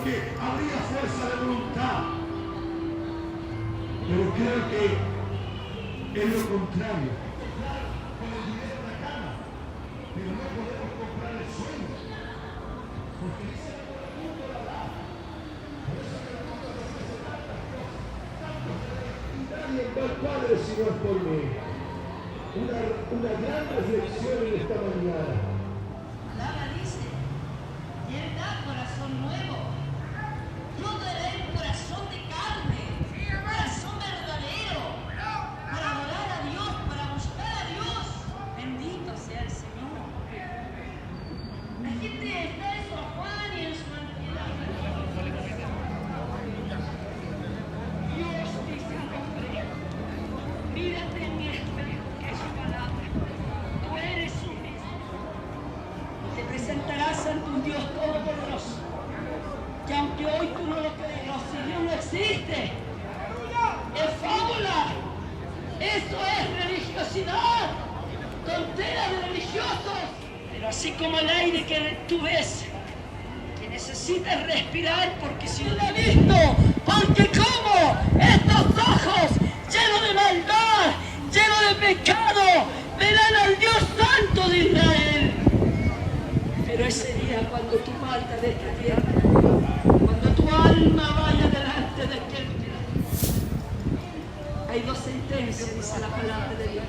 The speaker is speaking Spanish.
porque habría fuerza de voluntad. Pero creo que es lo contrario. Con el dinero de la cama, pero no podemos comprar el sueño. Porque dice que todo el mundo la da. Por eso que el mundo ofrece tantas cosas, y nadie va al Padre si no es por mí. Una gran reflexión en esta mañana. La palabra dice, y Él da corazón nuevo. No dará el corazón de carne, corazón verdadero, para adorar a Dios, para buscar a Dios. Bendito sea el Señor. La gente está en su afán y en su ansiedad. Dios dice al hombre, mírate en mi espejo, que es su palabra. Tú eres su mismo. Te presentarás ante un Dios todopoderoso. Que aunque hoy tú no lo creas, si Dios no existe, es fábula. Eso es religiosidad, tontera de religiosos. Pero así como el aire que tú ves, que necesitas respirar, porque si no lo has visto, porque como estos ojos llenos de maldad, llenos de pecado, verán al Dios Santo de Israel. Pero ese día cuando tú partas de esta tierra, cuando tu alma vaya delante de aquel, hay dos sentencias, dice la palabra de Dios.